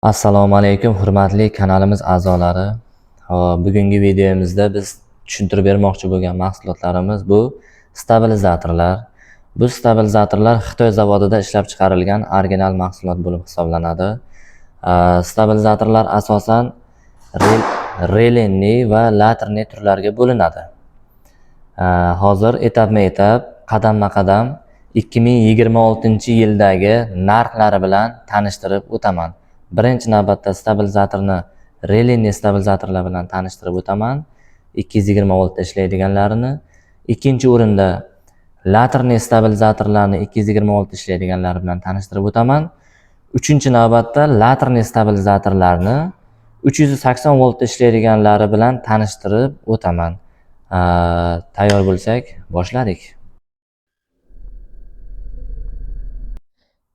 Assalomu alaykum hurmatli kanalimiz a'zolari. Bugungi videomizda biz tushuntirib bermoqchi bo'lgan mahsulotlarimiz bu stabilizatorlar. Bu stabilizatorlar Xitoy zavodida ishlab chiqarilgan original mahsulot bo'lib hisoblanadi. Stabilizatorlar asosan relenli va laterli turlarga bo'linadi. Hozir etapma-etap, qadamma-qadam 2026-yildagi narxlari bilan tanishtirib o'taman. Birinchi navbatda stabilizatorni relenli stabilizatorlar bilan tanishtirib o'taman. 220 voltda ishlaydiganlarini. Ikkinchi o'rinda laterli stabilizatorlarni 220 voltda ishlaydiganlari bilan tanishtirib o'taman. Uchinchi navbatda laterli stabilizatorlarni 380 voltda ishlaydiganlari bilan tanishtirib o'taman. Tayyor bo'lsak, boshladik.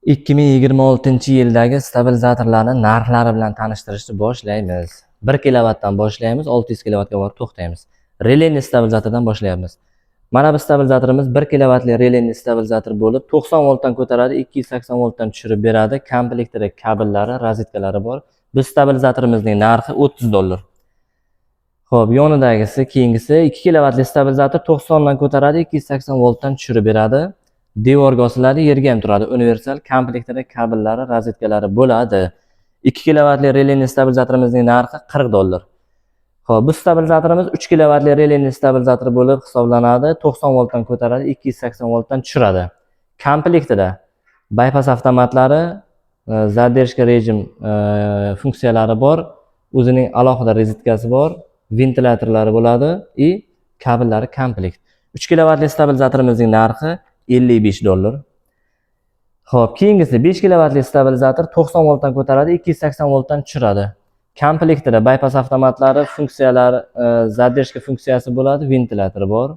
2026-yildagi stabilizatorlarni narxlari bilan tanishtirishni boshlaymiz. 1 kilovatdan boshlaymiz, 600 kilovatga borib to'xtaymiz. Relenli stabilizatordan boshlaymiz. Mana bu stabilizatorimiz 1 kilovatli relenli stabilizator bo'lib, 90 voltdan ko'taradi, 280 voltdan tushirib beradi. Komplektida kabellari, rozetkalari bor. Bu stabilizatorimizning narxi $30. Xo'p, yonidagisi, keyingisi 2 kilovatli stabilizator 90 dan ko'taradi, 280 voltdan tushirib beradi. Devorga osiladi, yerga ham turadi. Universal komplektida kabellari, rozetkalari bo'ladi. 2 kilovatli relenli stabilizatorimizning narxi $40. Xo'p, bu stabilizatorimiz 3 kilovatli relenli stabilizator bo'lib hisoblanadi. 90 voltdan ko'taradi, 280 voltdan tushiradi. Komplektida bypass avtomatlari, zadержка rejim funksiyalari bor. O'zining alohida rozetkasi bor, ventilyatorlari bo'ladi va kabellari komplekt. 3 kilovatli stabilizatorimizning narxi $55. Xo'p, keyingisi 5 kilovatli stabilizator 90 voltdan ko'taradi, 280 voltdan tushiradi. Komplektida bypass avtomatlari, funksiyalari, zadержка funksiyasi bo'ladi, ventilyatori bor.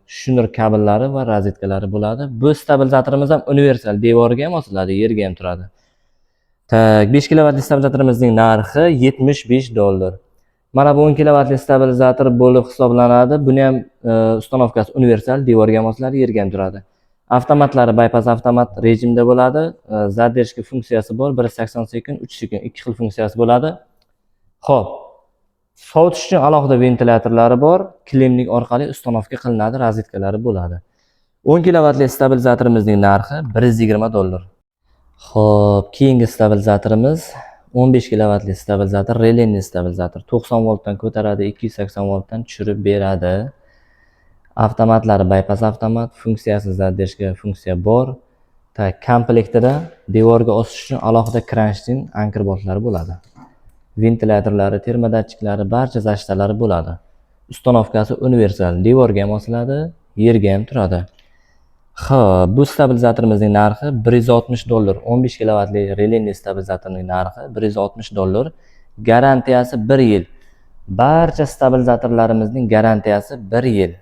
Shunir kabellari va rozetkalari bo'ladi. Bu stabilizatorimiz ham universal, devorga ham osiladi, yerga ham turadi. 5 kilovatli stabilizatorimizning narxi $75. Mana bu 10 kilovatli stabilizator bo'lib hisoblanadi. Buni ham ustanovkasi universal, devorga ham osiladi, yerga ham turadi. Avtomatlari bypass avtomat rejimda bo'ladi. Zadержка funksiyasi bor, 180 sekund, 3 sekund, ikki xil funksiyasi bo'ladi. Xo'p, sovutish uchun alohida ventilyatorlari bor, kilemlik orqali ustanovka qilinadi, rozetkalari bo'ladi. 10 kilovatli stabilizatorimizning narxi $120. Xo'p, keyingi stabilizatorimiz 15 kilovatli stabilizator, relenli stabilizator. 90 voltdan ko'taradi, 280 voltdan tushirib beradi. Avtomatlari bypass avtomat, funksiyasi zadержка funksiya bor. Komplektida devorga osish uchun alohida kranshtin anker boltlari bo'ladi. Ventilyatorlari, termodatchiklari, barcha zashtalari bo'ladi. Ustanovkasi universal, devorga ham osiladi, yerga ham turadi. Xo'p, bu stabilizatorimizning narxi $160. 15 kilovatli relenli stabilizatorning narxi $160. Garantiyasi 1 yil. Barcha stabilizatorlarimizning garantiyasi 1 yil.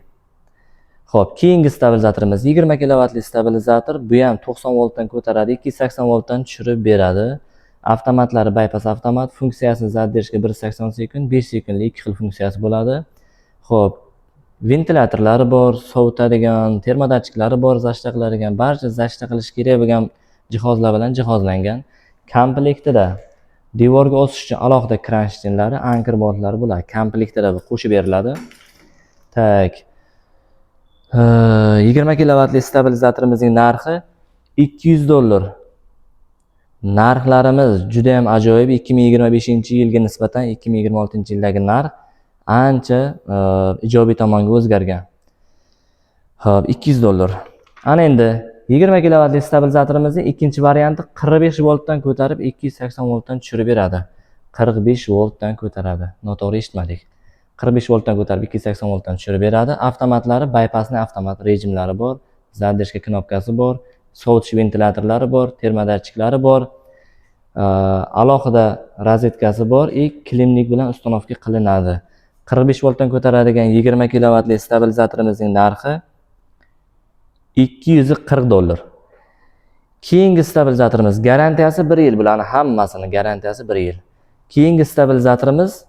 Xo'p, keyingi stabilizatorimiz 20 kilovatli stabilizator. Bu ham 90 voltdan ko'taradi, 280 voltdan tushirib beradi. Avtomatlari bypass avtomat, funksiyasi zadержка 180 sekund, 5 sekundlik ikki xil funksiyasi bo'ladi. Xo'p, ventilyatorlari bor, sovutadigan, termodatchiklari bor, zashta qiladigan, barcha zashta qilish kerak bo'lgan jihozlar bilan jihozlangan. Komplektida devorga osish uchun alohida kranshtinlari, anker boltlari bo'ladi. Komplektida qo'shib beriladi. 20 kilovatli stabilizatorimizning narxi $200. Narxlarimiz juda ham ajoyib. 2025-yilga nisbatan 2026-yildagi narx ancha ijobiy tomonga o'zgargan. Xo'p, $200. Ana endi 20 kilovatli stabilizatorimizning ikkinchi varianti 45 voltdan ko'tarib 280 voltdan tushirib beradi. 45 voltdan ko'taradi. Noto'g'ri eshitmadik. 45 voltdan ko'tarib 280 voltdan tushirib beradi. Avtomatlari bypassning avtomat rejimlari bor, zadержка knopkasi bor, sovutish ventilyatorlari bor, termodatchiklari bor. Alohida rozetkasi bor va kilemlik bilan ustanovka qilinadi. 45 voltdan ko'taradigan 20 kilovatli stabilizatorimizning narxi $240. Keyingi stabilizatorimiz garantiyasi 1 yil, bularning hammasini garantiyasi 1 yil. Keyingi stabilizatorimiz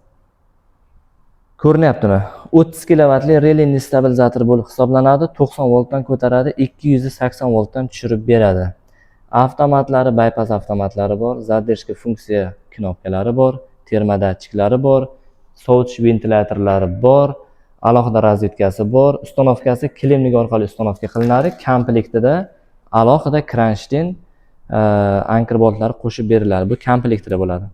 ko'rinyaptimi? 30 kilovatli relenli stabilizator bo'lib hisoblanadi. 90 voltdan ko'taradi, 280 voltdan tushirib beradi. Avtomatlari, bypass avtomatlari bor, zadержка funksiya knopkalari bor, terma datchiklari bor, sovutish ventilyatorlari bor, alohida razvedkasi bor. Ustanovkasi kilemlik orqali ustanovka qilinadi. Komplektida alohida kronshten anchor boltlari qo'shib beriladi. Bu komplektida bo'ladi.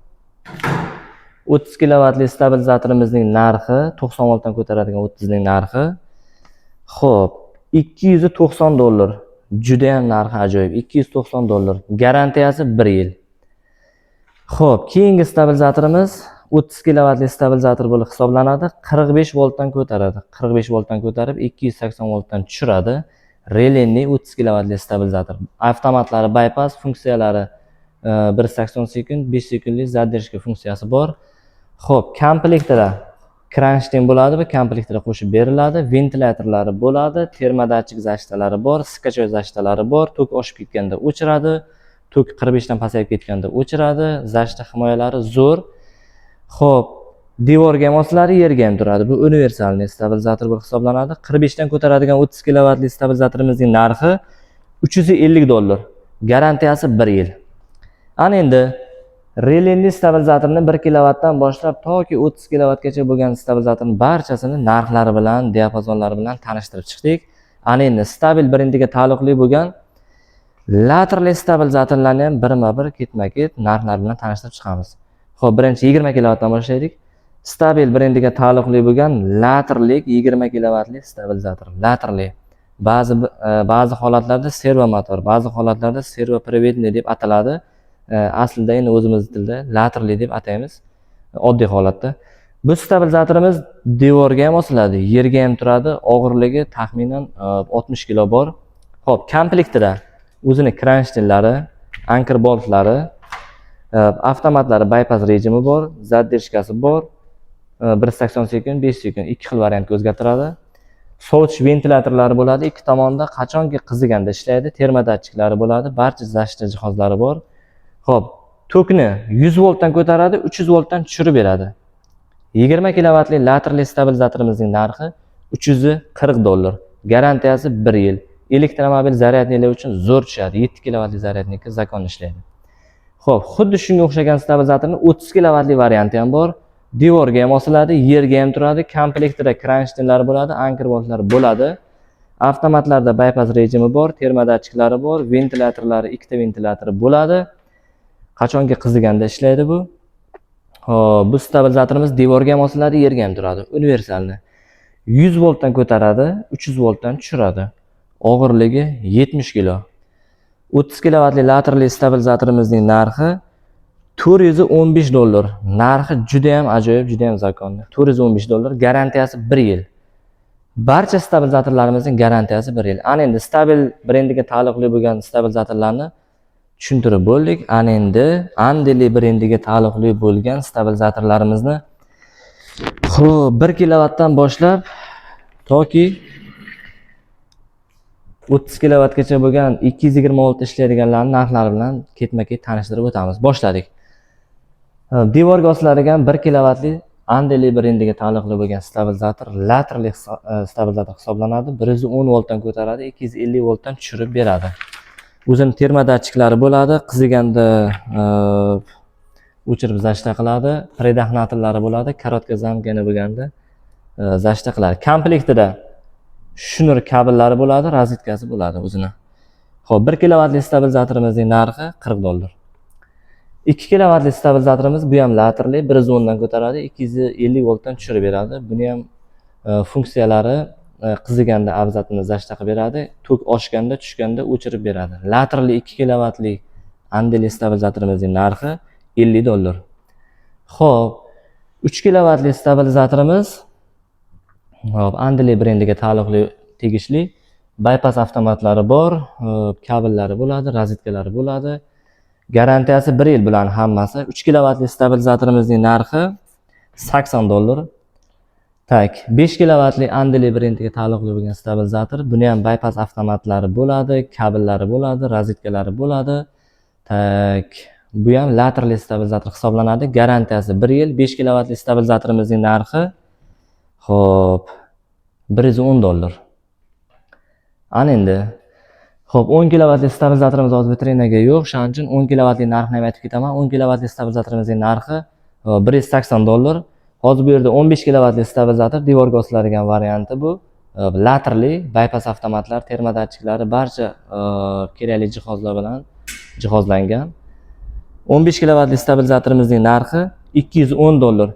30 kilovatli stabilizatorimizning narxi 90 voltdan ko'taradigan 30 ning narxi. Xo'p, $290. Juda ham narxi ajoyib. $290. Garantiyasi 1 yil. Xo'p, keyingi stabilizatorimiz 30 kilovatli stabilizator bo'lib hisoblanadi. 45 voltdan ko'taradi. 45 voltdan ko'tarib 280 voltdan tushiradi. Relenli 30 kilovatli stabilizator. Avtomatlari bypass, funksiyalari 180 sekund, 5 sekundlik zadержка funksiyasi bor. Xo'p, komplektida kronshten bo'ladi, bu komplektida qo'shib beriladi. Ventilyatorlari bo'ladi, termodatchik zashtalari bor, skachoy zashtalari bor. Tok oshib ketganda o'chiradi, tok 45 dan pasayib ketganda o'chiradi. Zashta himoyalari zo'r. Xo'p, devorga ham osiladi, yerga ham turadi. Bu universalniy stabilizator bo'lib hisoblanadi. 45 dan ko'taradigan 30 kilovatli stabilizatorimizning narxi $350. Garantiyasi 1 yil. Ana endi relenli stabilizatorni 1 kilovatdan boshlab toki 30 kilovatgacha bo'lgan stabilizatorning barchasini narxlari bilan, diapazonlari bilan tanishtirib chiqdik. Ana endi stabil brendiga taalluqli bo'lgan laterli stabilizatorlarni ham birma-bir ketma-ket narxlar bilan tanishtirib chiqamiz. Xo'p, birinchi 20 kilovatdan boshlaydik. Stabil brendiga taalluqli bo'lgan laterlik 20 kilovatli stabilizator. Laterli ba'zi holatlarda servo motor, ba'zi holatlarda servo приводный deb ataladi. Aslida endi o'zimiz tilda laterli deb ataymiz oddiy holatda. Bu stabilizatorimiz devorga ham osiladi, yerga ham turadi. Og'irligi taxminan 60 kg bor. Xo'p, komplektida o'zini kronshtenlari, anchor boltlari, avtomatlari bypass rejimi bor, zadержкасы bor. 180 sekund, 5 sekund ikki xil variantga o'zgartiradi. Sovutish ventilyatorlari bo'ladi, ikki tomonda qachonki qiziganda ishlaydi. Termodatchiklari bo'ladi, barcha zashta jihozlari bor. Xo'p, tokni 100 voltdan ko'taradi, 300 voltdan tushirib beradi. 20 kilovatli laterli stabilizatorimizning narxi $340. Garantiyasi 1 yil. Elektromobil zaryadnilar uchun zo'r tushadi. 7 kilovatli zaryadnik zakon ishlaydi. Xo'p, xuddi shunga o'xshagan stabilizatorning 30 kilovatli varianti ham bor. Devorga ham osiladi, yerga ham turadi. Komplektida kronshtenlar bo'ladi, anchor boltlari bo'ladi. Avtomatlarda bypass rejimi bor, termodatchiklari bor, ventilyatorlari, ikkita ventilyatori bo'ladi. Qachonki qiziganda ishlaydi bu. Xo'p, bu stabilizatorimiz devorga ham osiladi, yerga ham turadi. Universalni. 100 voltdan ko'taradi, 300 voltdan tushiradi. Og'irligi 70 kg. 30 kilovatli laterli stabilizatorimizning narxi $415. Narxi juda ham ajoyib, juda ham zakonni. $415, garantiyasi 1 yil. Barcha stabilizatorlarimizning garantiyasi 1 yil. Ana endi stabil brendiga taalluqli bo'lgan stabilizatorlarni tushuntirib bo'ldik. Ana endi Andeli brendiga taalluqli bo'lgan stabilizatorlarimizni 1 kilovatdan boshlab toki 30 kilovatgacha bo'lgan 220 volt ishlaydiganlarning narxlari bilan ketma-ket tanishtirib o'tamiz. Boshladik. Devorga osiladigan 1 kilovatli Andeli brendiga taalluqli bo'lgan stabilizator laterli stabilizator hisoblanadi. 110 voltdan ko'taradi, 250 voltdan tushirib beradi. O'zini termodatchiklari bo'ladi, qiziganda o'chirib zashta qiladi, predahnatorlari bo'ladi, korotka zamkani bo'lganda zashta qiladi. Komplektida shnur kabellari bo'ladi, razvedkasi bo'ladi o'zini. Xo'p, 1 kilovatli stabilizatorimizning narxi $40. 2 kilovatli stabilizatorimiz bu ham laterli, 110 dan ko'taradi, 250 voltdan tushirib beradi. Buni ham funksiyalari qiziganda abzatini zashta qilib beradi, tok oshganda, tushganda o'chirib beradi. Laterli 2 kilovatli Andeli stabilizatorimizning narxi $50. Xo'p, 3 kilovatli stabilizatorimiz Andeli brendiga taalluqli tegishli bypass avtomatlari bor, kabellari bo'ladi, razvedkalari bo'ladi. Garantiyasi 1 yil bilan hammasi. 3 kilovatli stabilizatorimizning narxi $80. Tak, 5 kilovatli Andeli brendiga taalluqli bo'lgan stabilizator. Buni ham bypass avtomatlari bo'ladi, kabellari bo'ladi, razvedkalari bo'ladi. Tak, bu ham laterli stabilizator hisoblanadi. Garantiyasi 1 yil. 5 kilovatli stabilizatorimizning narxi xo'p $110. Ana endi Xo'p, 10 kilovatli stabilizatorimiz hozir vitrinaga yo'q. Shuning uchun 10 kilovatli narxini ham aytib ketaman. 10 kilovatli stabilizatorimizning narxi $180. Hozir bu yerda 15 kilovatli stabilizator devorga osiladigan varianti bu. Laterli, bypass avtomatlar, termodatchiklari barcha kerakli jihozlar bilan jihozlangan. 15 kilovatli stabilizatorimizning narxi $210.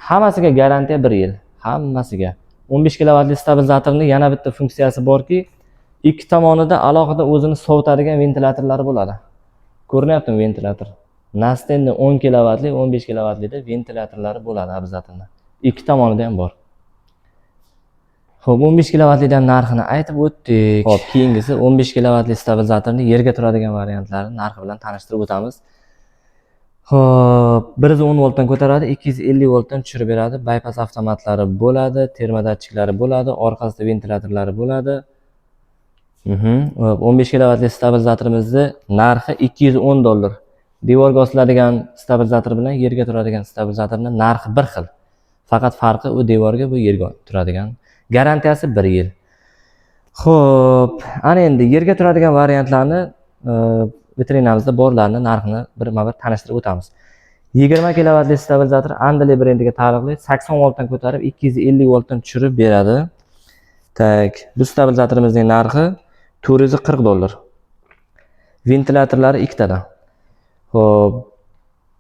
Hammasiga garantiya 1 yil. Hammasiga. 15 kilovatli stabilizatorning yana bitta funksiyasi borki, ikki tomonida alohida o'zini sovutadigan ventilyatorlari bo'ladi. Ko'rinyaptimi ventilyator? Nastenni 10 kilovatli, 15 kilovatlida ventilyatorlari bo'ladi обязательно. Ikki tomonida ham bor. Xo'p, 15 kilovatlidan narxini aytib o'tdik. Xo'p, keyingisi 15 kilovatli stabilizatorning yerga turadigan variantlarini narxi bilan tanishtirib o'tamiz. Xo'p, 110 voltdan ko'taradi, 250 voltdan tushirib beradi. Bypass avtomatlari bo'ladi, termodatchiklari bo'ladi, orqasida ventilyatorlari bo'ladi. 15 kilovatli stabilizatorimizni narxi $210. Devorga osiladigan stabilizator bilan yerga turadigan stabilizatorning narxi bir xil. Faqat farqi u devorga, bu yerga turadigan. Garantiyasi 1 yil. Xo'p, ana endi yerga turadigan variantlarni vitrinamizda borlarni narxini birma-bir tanishtirib o'tamiz. 20 kilovatli stabilizator Andali brendiga taalluqli 80 voltdan ko'tarib 250 voltdan tushirib beradi. Tak, bu stabilizatorimizning narxi $440. Ventilyatorlari ikkitadan. Xo'p,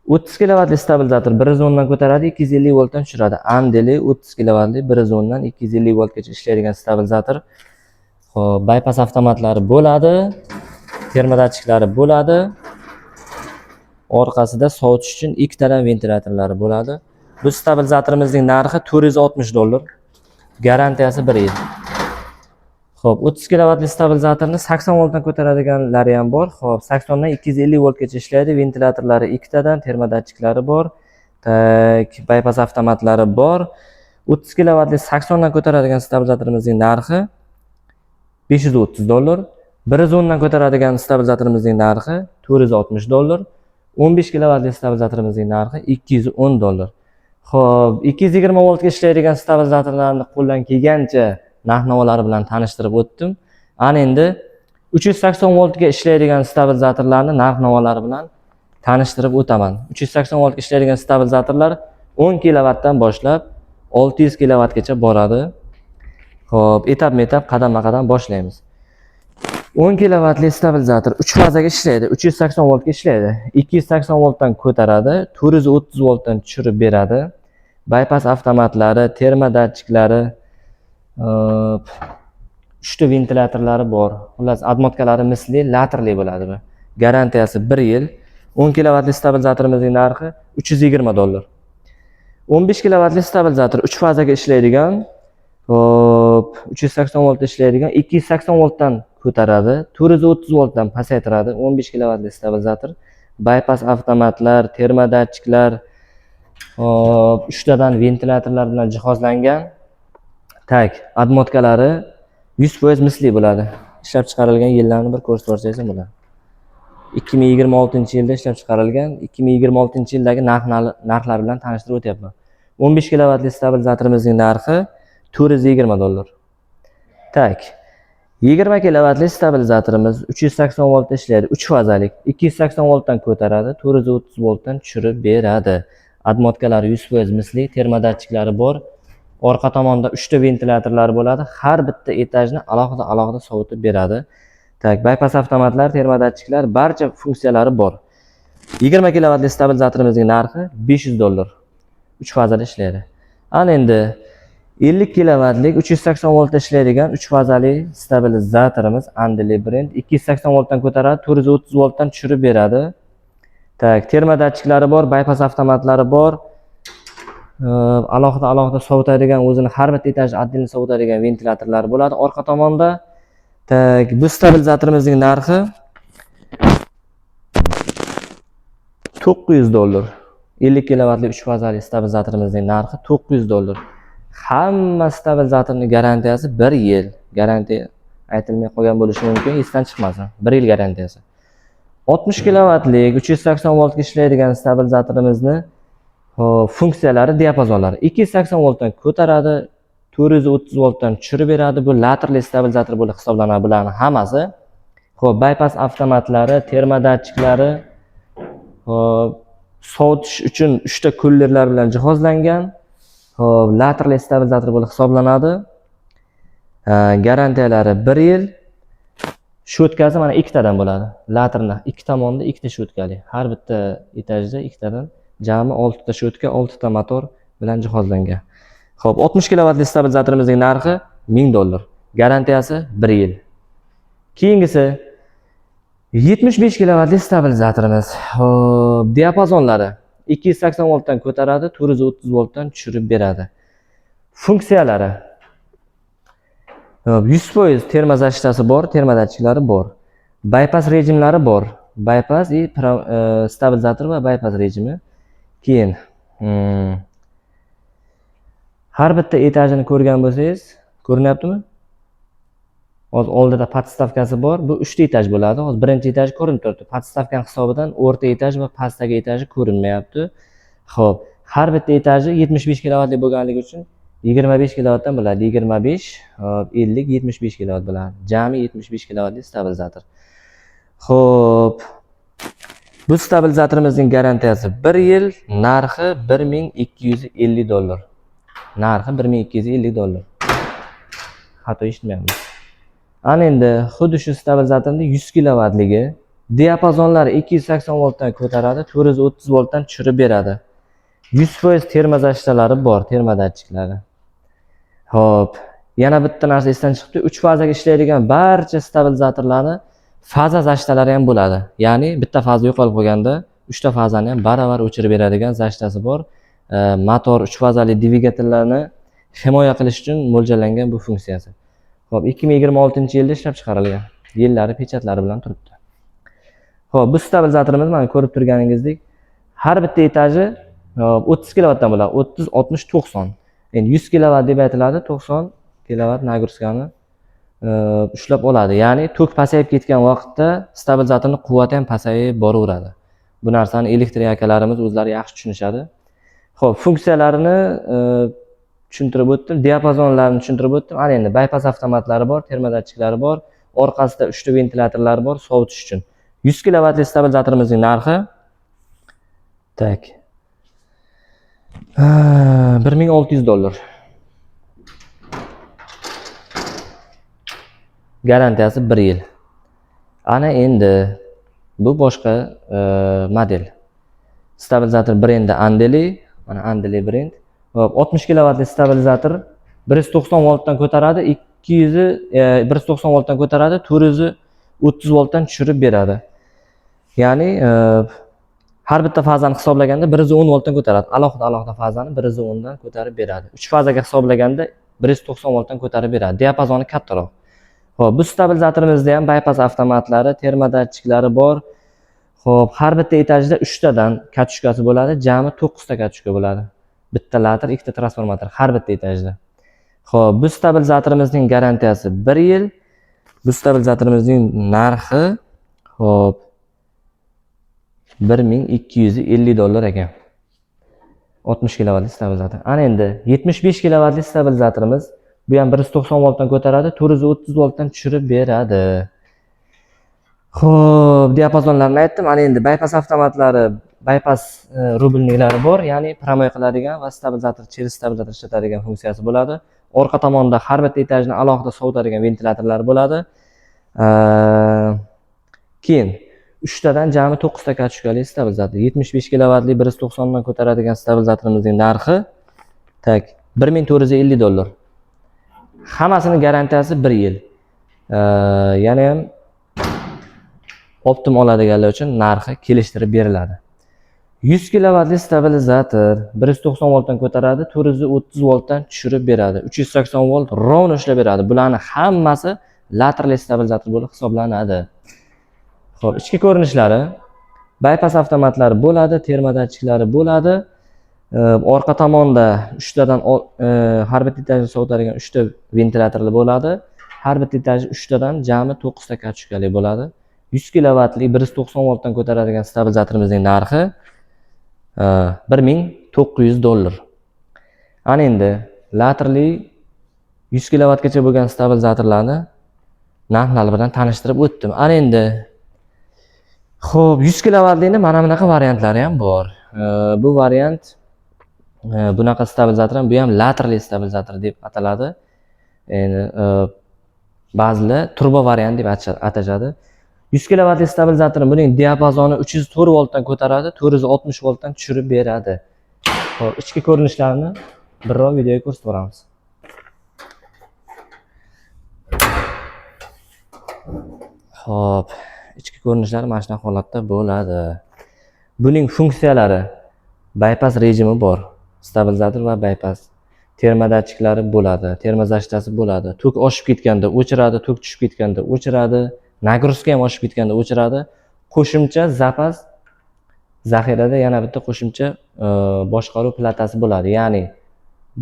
30 kilovatli stabilizator 110 dan ko'taradi, 250 voltdan tushiradi. Andeli 30 kilovatli 110 dan 250 voltgacha ishlaydigan stabilizator. Xo'p, bypass avtomatlari bo'ladi, termodatchiklari bo'ladi. Orqasida sovutish uchun ikkitadan ventilyatorlari bo'ladi. Bu stabilizatorimizning narxi $460. Garantiyasi 1 yil. Xo'p, 30 kilovatli stabilizatorni 80 voltdan ko'taradiganlari ham bor. Xo'p, 80 dan 250 voltgacha ishlaydi. Ventilyatorlari ikkitadan, termodatchiklari bor. Tak, bypass avtomatlari bor. 30 kilovatli 80 dan ko'taradigan stabilizatorimizning narxi $530. 110 dan ko'taradigan stabilizatorimizning narxi $460. 15 kilovatli stabilizatorimizning narxi $210. Xo'p, 220 voltga ishlaydigan stabilizatorlarni qo'ldan kelgancha narx-navolari bilan tanishtirib o'tdim. Ana endi 380 voltga ishlaydigan stabilizatorlarni narx-navolari bilan tanishtirib o'taman. 380 voltga ishlaydigan stabilizatorlar 10 kilovatdan boshlab 600 kilovatgacha boradi. Xo'p, etap-etap, qadam-qadam boshlaymiz. 10 kilovatli stabilizator 3 fazaga ishlaydi, 380 voltga ishlaydi. 280 voltdan ko'taradi, 430 voltdan tushirib beradi. Bypass avtomatlari, termodatchiklari, uchta ventilyatorlari bor. Xullas, admotkalari misli laterli bo'ladi bu. Garantiyasi 1 yil. 10 kilovatli stabilizatorimizning narxi $320. 15 kilovatli stabilizator 3 fazaga ishlaydigan, hop, 380 voltda ishlaydigan, 280 voltdan ko'taradi, 430 voltdan pasaytiradi. 15 kilovatli stabilizator. Bypass avtomatlar, termodatchiklar, hop, 3 tadan ventilyatorlar bilan jihozlangan. Tak, admotkalari 100% misli bo'ladi. Ishlab chiqarilgan yillarni bir ko'rsatib o'tsangiz bo'ladi. 2026-yilda ishlab chiqarilgan, 2026-yildagi narxlar bilan tanishtirib o'tyapman. 15 kilovatli stabilizatorimizning narxi $420. Tak. 20 kilovatli stabilizatorimiz 380 voltda ishlaydi, 3 fazalik. 280 voltdan ko'taradi, 430 voltdan tushirib beradi. Admotkalari 100% misli, termodatchiklari bor. Orqa tomonda 3 ta ventilyatorlari bo'ladi. Har bitta etajni alohida sovutib beradi. Tak, bypass avtomatlar, termodatchiklar, barcha funksiyalari bor. 20 kilovatli stabilizatorimizning narxi $500. 3 fazali ishlaydi. Ana endi 50 kilovatlik 380 voltda ishlaydigan 3 fazali stabilizatorimiz Andali brend 280 voltdan ko'taradi, 430 voltdan tushirib beradi. Tak, termodatchiklari bor, bypass avtomatlari bor. Alohida sovutadigan, o'zini har bir etajni отдельно sovutadigan ventilyatorlar bo'ladi. Orqa tomonda tak, bu stabilizatorimizning narxi $900. 50 kilovatli 3 fazali stabilizatorimizning narxi $900. Hamma stabilizatorning garantiyasi 1 yil. Garantiya aytilmay qolgan bo'lishi mumkin, esdan chiqmasin. 1 yil garantiyasi. 60 kilovatlik 380 voltga ishlaydigan stabilizatorimizni funksiyalari, diapazonlari 280 voltdan ko'taradi, 430 voltdan tushirib beradi. Bu laterli stabilizator bo'lib hisoblanadi bularning hammasi. Xo'p, bypass avtomatlari, termodatchiklari, xo'p, sovutish uchun 3 ta kullerlar bilan jihozlangan. Xo'p, laterli stabilizator bo'lib hisoblanadi. Garantiyalari 1 yil. Shotkasi mana ikkitadan bo'ladi. Laterni ikki tomonda ikkita shotkali. Har bitta etajda ikkitadan jami 6 ta shotka, 6 ta motor bilan jihozlangan. Xo'p, 60 kilovatli stabilizatorimizning narxi $1000. Garantiyasi 1 yil. Keyingisi 75 kilovatli stabilizatorimiz. Xo'p, diapazonlari 280 voltdan ko'taradi, 430 voltdan tushirib beradi. Funksiyalari 100% terma zashtasi bor, terma datchiklari bor. Bypass rejimlari bor. Bypass stabilizator va bypass rejimi. Keyin har bitta etajini ko'rgan bo'lsangiz, ko'rinyaptimi? Hozir oldida podstavkasi bor. Bu 3 ta etaj bo'ladi. Hozir birinchi etaj ko'rinib turibdi. Podstavkaning hisobidan o'rta etaj va pastdagi etaji ko'rinmayapti. Xo'p, har bitta etaji 75 kilovatli bo'lganligi uchun 25 kilovatdan bo'ladi. 25, 50, 75 kilovat bo'ladi. Jami 75 kilovatli stabilizator. Xo'p, bu stabilizatorimizning garantiyasi 1 yil, narxi $1250. Narxi $1250. Xato eshitmayapmiz. Ana endi xuddi shu stabilizatorning 100 kilovatligi, diapazonlari 280 voltdan ko'taradi, 430 voltdan tushirib beradi. 100% terma zashtalari bor, terma datchiklari. Xo'p, yana bitta narsa esdan chiqibdi. 3 fazaga ishlaydigan barcha stabilizatorlarning faza zashtalari ham bo'ladi. Ya'ni bitta faza yo'qolib qolganda 3 ta fazani ham baravar o'chirib beradigan zashtasi bor. Motor 3 fazali dvigatellarni himoya qilish uchun mo'ljallangan bu funksiyasi. Xo'p, 2026-yilda ishlab chiqarilgan. Yillari, pechatlari bilan turibdi. Xo'p, bu stabilizatorimiz mana ko'rib turganingizdek, har bitta etaji 30 kilovatdan bo'ladi. 30, 60, 90. Endi 100 kilovat deb aytiladi, 90 kilovat nagruskani ushlab oladi. Ya'ni tok pasayib ketgan vaqtda stabilizatorning quvvati ham pasayib boraveradi. Bu narsani elektrik akalarimiz o'zlari yaxshi tushunishadi. Xo'p, funksiyalarini tushuntirib o'tdim, diapazonlarini tushuntirib o'tdim. Ana endi bypass avtomatlari bor, termodatchiklari bor, orqasida 3 ta ventilyatorlari bor sovutish uchun. 100 kilovatli stabilizatorimizning narxi $1600. Garantiyasi 1 yil. Ana endi bu boshqa model. Stabilizator brendi Andeli, mana Andeli brend. Hop, 60 kilovatli stabilizator 190 voltdan ko'taradi, 190 voltdan ko'taradi, 430 voltdan tushirib beradi. Ya'ni har bitta fazani hisoblaganda 110 voltdan ko'taradi. Alohida fazani 110 dan ko'tarib beradi. 3 fazaga hisoblaganda 190 voltdan ko'tarib beradi. Diapazoni kattaroq. Xo'p, bu stabilizatorimizda ham bypass avtomatlari, termodatchiklari bor. Xo'p, har bitta etajda 3 tadan katushkasi bo'ladi, jami 9 ta katushka bo'ladi. Bitta later, ikkita transformator har bitta etajda. Xo'p, bu stabilizatorimizning garantiyasi 1 yil. Bu stabilizatorimizning narxi xo'p $1250 ekan. 60 kilovatli stabilizator. Ana endi 75 kilovatli stabilizatorimiz, bu ham 190 voltdan ko'taradi, 430 voltdan tushirib beradi. Xo'p, diapazonlarni aytdim. Ana endi bypass avtomatlari, bypass rubelniklari bor, ya'ni promoy qiladigan va stabilizator, через stabilizator ishlatadigan funksiyasi bo'ladi. Orqa tomonda har bitta etajni alohida sovutadigan ventilyatorlar bo'ladi. Keyin 3 tadan jami 9 ta katushkali stabilizator. 75 kilovatli 190 dan ko'taradigan stabilizatorimizning narxi $1450. Hammasining garantiyasi 1 yil. Yana ham optim oladiganlar uchun narxi kelishtirib beriladi. 100 kilovatli stabilizator 190 voltdan ko'taradi, 430 voltdan tushirib beradi. 380 volt rovno ishlab beradi. Bularning hammasi laterli stabilizator bo'lib hisoblanadi. Xo'p, ichki ko'rinishlari bypass avtomatlari bo'ladi, termodatchiklari bo'ladi. Orqa tomonda 3 tadan har bitta etajni sovutadigan 3 ta ventilyatorlar bo'ladi. Har bitta etajda 3 tadan jami 9 ta katushkali bo'ladi. 100 kilovatli 190 voltdan ko'taradigan stabilizatorimizning narxi $1900. Ana endi laterli 100 kilovatgacha bo'lgan stabilizatorlarni narxlari bilan tanishtirib o'tdim. Ana endi xo'p, 100 kilovatlikni mana bunaqa variantlari ham bor. Bu variant bunaqa stabilizator ham, bu ham laterli stabilizator deb ataladi. Endi ba'zilar turbo variant deb atashadi. 100 kilovatlik stabilizator buning diapazoni 304 voltdan ko'taradi, 460 voltdan tushirib beradi. Xo'p, ichki ko'rinishlarini biror videoga ko'rsatib boramiz. Xo'p, ichki ko'rinishlari mana shunaqa holatda bo'ladi. Buning funksiyalari bypass rejimi bor. Stabilizator va bypass. Termodatchiklari bo'ladi, termozashtasi bo'ladi. Tok oshib ketganda o'chiradi, tok tushib ketganda o'chiradi, nagruzka ham oshib ketganda o'chiradi. Qo'shimcha zapas zaxirada yana bitta qo'shimcha boshqaruv platasi bo'ladi. Ya'ni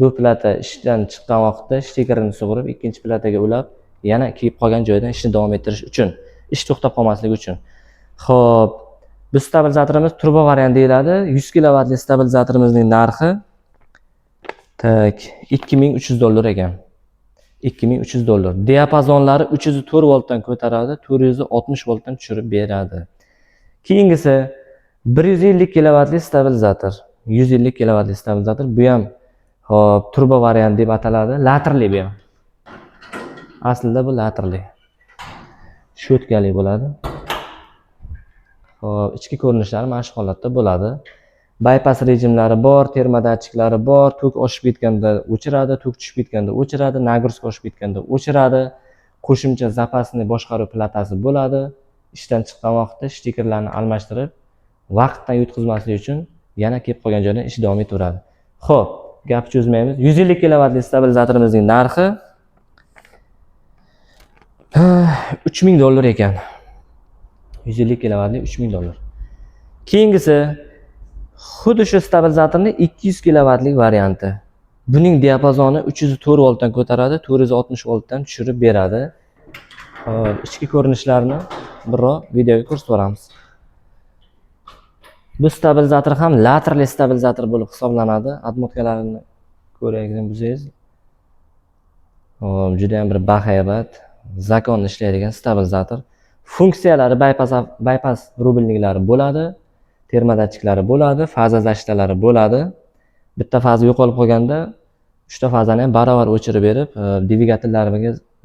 bu plata ishdan chiqqan vaqtda shtekerini sug'urib, ikkinchi plataga ulab, yana kiyib qolgan joyidan ishni davom ettirish uchun, ish to'xtab qolmasligi uchun. Xo'p, bu stabilizatorimiz turbo variant deyiladi. 100 kilovatli stabilizatorimizning narxi 2300 dollar ekan. 2300 dollar. Diapazonlari 304 voltdan ko'taradi, 460 voltdan tushirib beradi. Keyingisi 150 kilovatli stabilizator. 150 kilovatli stabilizator. Bu ham hop turbo variant deb ataladi. Laterli bu ham. Aslida bu laterli. Sho'tkali bo'ladi. Hop, ichki ko'rinishlari mana shu holatda bo'ladi. Bypass rejimlari bor, termodatchiklari bor, tok oshib ketganda o'chiradi, tok tushib ketganda o'chiradi, nagruzka oshib ketganda o'chiradi. Qo'shimcha zapasni boshqaruv platasi bo'ladi. Ishdan chiqqan vaqtda shtekerlarni almashtirib, vaqtdan yutqizmaslik uchun yana kelib qolgan joydan ish davom etaveradi. Xo'p, gap cho'zmaymiz. 150 kilovatli stabilizatorimizning narxi 3000 dollar ekan. 150 kilovatli 3000 dollar. Keyingisi xuddi shu stabilizatorning 200 kilovatlik varianti. Buning diapazoni 304 voltdan ko'taradi, 460 voltdan tushirib beradi. Xo'p, ichki ko'rinishlarini biror videoga ko'rsatib boramiz. Bu stabilizator ham laterli stabilizator bo'lib hisoblanadi. Admotkalarini ko'raylik bo'lsangiz. Xo'p, juda ham bir bahaybat, zakonni ishlaydigan stabilizator. Funksiyalari bypass rubelniklari bo'ladi, termodatchiklari bo'ladi, faza zashtalari bo'ladi. Bitta faza yo'qolib qolganda, uchta fazani ham barobar o'chirib berib,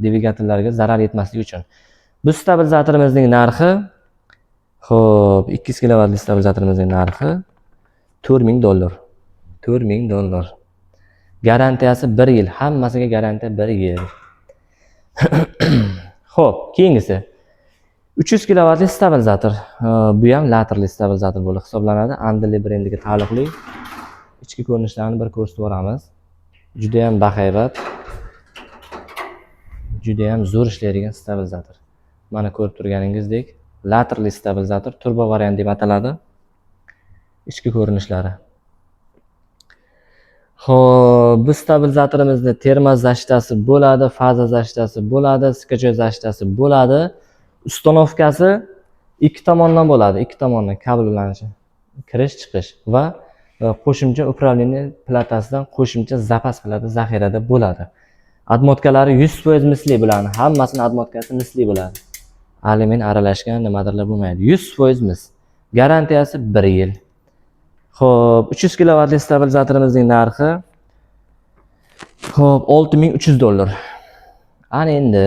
dvigatellarga zarar yetmasligi uchun. Bu stabilizatorimizning narxi, xo'p, 200 kilovatli stabilizatorimizning narxi 4000 dollar. 4000 dollar. Garantiyasi 1 yil, hammasiga garantiya 1 yil. Xo'p, keyingisi 300 kilovatli stabilizator. Bu ham laterli stabilizator bo'lib hisoblanadi. Andeli brendiga taalluqli. Ichki ko'rinishlarini bir ko'rsatib boramiz. Juda ham bahaybat. Juda ham zo'r ishlaydigan stabilizator. Mana ko'rib turganingizdek, laterli stabilizator, turbo variant deb ataladi. Ichki ko'rinishlari. Xo'p, bu stabilizatorimizda termoz zashtasi bo'ladi, faza zashtasi bo'ladi, skachoy zashtasi bo'ladi. Ustanovkasi ikki tomondan bo'ladi, ikki tomondan kabel bilan kirish chiqish va qo'shimcha upravleniya platasidan qo'shimcha zapas plata zaxirada bo'ladi. Admotkalari 100% misli bo'ladi. Hammasini admotkasi misli bo'ladi. Alyumin aralashgan nimadirlar bo'lmaydi. 100% mis. Garantiyasi 1 yil. Xo'p, 300 kilovatli stabilizatorimizning narxi xo'p, 6300 dollar. Ana endi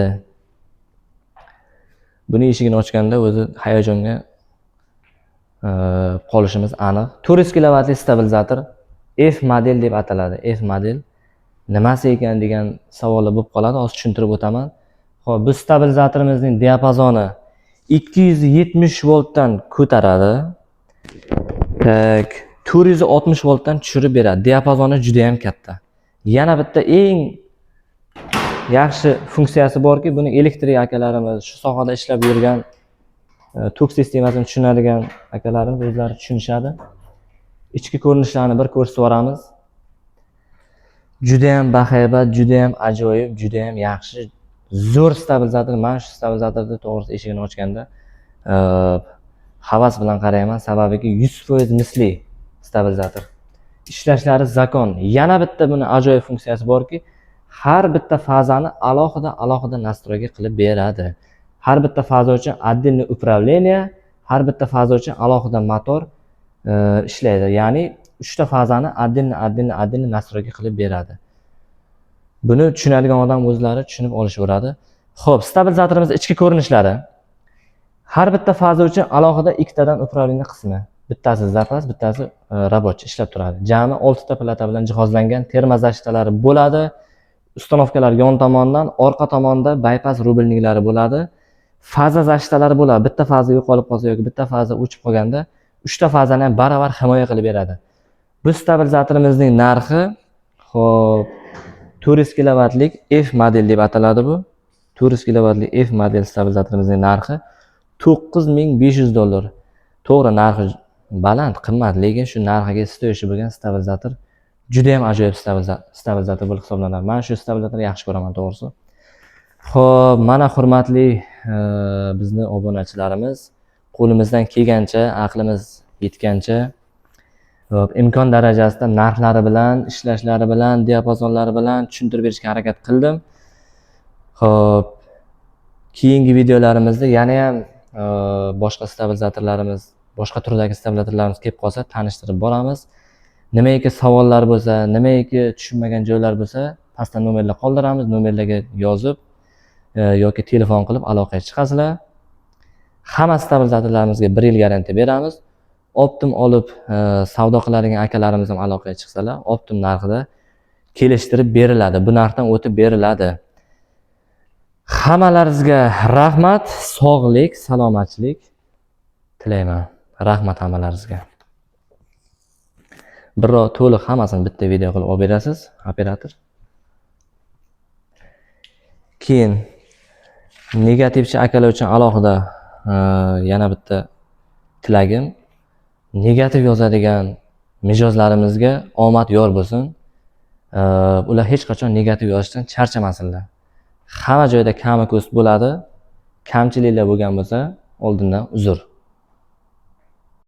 buni eshigini ochganda o'zi hayajonga qolishimiz aniq. 400 kilovatli stabilizator F model deb ataladi. F model nimasi ekan degan savollar bo'lib qoladi. Hozir tushuntirib o'taman. Xo'p, bu stabilizatorimizning diapazoni 270 voltdan ko'taradi. 460 voltdan tushirib beradi. Diapazoni juda ham katta. Yana bitta eng yaxshi funksiyasi borki, buni elektrik akalarimiz, shu sohada ishlab yurgan, tok sistemasini tushunadigan akalarimiz o'zlari tushunishadi. Ichki ko'rinishlarini bir ko'rsatib boramiz. Juda ham bahaybat, juda ham ajoyib, juda ham yaxshi, zo'r stabilizator. Men shu stabilizatorni to'g'risi eshigini ochganda havas bilan qarayman, sababiki 100% misli stabilizator. Ishlashlari zakon. Yana bitta buni ajoyib funksiyasi borki, har bitta fazani alohida nastroyga qilib beradi. Har bitta faza uchun отдельный управление, har bitta faza uchun alohida motor ishlaydi. Ya'ni 3 ta fazani отдельный nastroyga qilib beradi. Buni tushunadigan odam o'zlari tushunib olishaveradi. Xo'p, stabilizatorimiz ichki ko'rinishlari. Har bitta faza uchun alohida ikkitadan управление qismi. Bittasi zapas, bittasi рабочий ishlab turadi. Jami 6 ta plata bilan jihozlangan termozashtalari bo'ladi. Ustanovkalar yon tomondan, orqa tomonda bypass rubelniklari bo'ladi. Faza zashtalari bo'ladi. Bitta faza yo'qolib qolsa yoki bitta faza o'chib qolganda 3 ta fazani ham baravar himoya qilib beradi. Bu stabilizatorimizning narxi, xo'p, 400 kilovatlik F model deb ataladi bu. 400 kilovatlik F model stabilizatorimizning narxi $9500. To'g'ri, narxi baland, qimmat, lekin shu narxiga stoyishi bo'lgan stabilizator juda ham ajoyib stabilizator bo'lib hisoblanadi. Men shu stabilizatorni yaxshi ko'raman, to'g'risi. Xo'p, mana hurmatli bizni obunachilarimiz, qo'limizdan kelgancha, aqlimiz yetgancha imkon darajasida narxlari bilan, ishlashlari bilan, diapazonlari bilan tushuntirib berishga harakat qildim. Xo'p, keyingi videolarimizda yana ham boshqa stabilizatorlarimiz, boshqa turdagi stabilizatorlarimiz kelib qolsa tanishtirib boramiz. Nimaiki savollar bo'lsa, nimaiki tushunmagan joylar bo'lsa, pastda nomerlar qoldiramiz. Nomerlarga yozib yoki telefon qilib aloqaga chiqasizlar. Hamma stabilizatorlarimizga 1 yil garantiya beramiz. Optim olib savdo qiladigan akalarimiz ham aloqaga chiqsalar, optim narxida kelishtirib beriladi. Bu narxdan o'tib beriladi. Hammalaringizga rahmat, sog'lik, salomatchilik tilayman. Rahmat hammalaringizga. Birro to'liq hammasini bitta video qilib olib berasiz, operator. Keyin negativchi akalar uchun alohida yana bitta tilagim, negativ yozadigan mijozlarimizga omad yor bo'lsin. Ular hech qachon negativ yozishdan charchamasinlar. Hamma joyda kami ko'st bo'ladi. Kamchiliklar bo'lgan bo'lsa, oldindan uzr.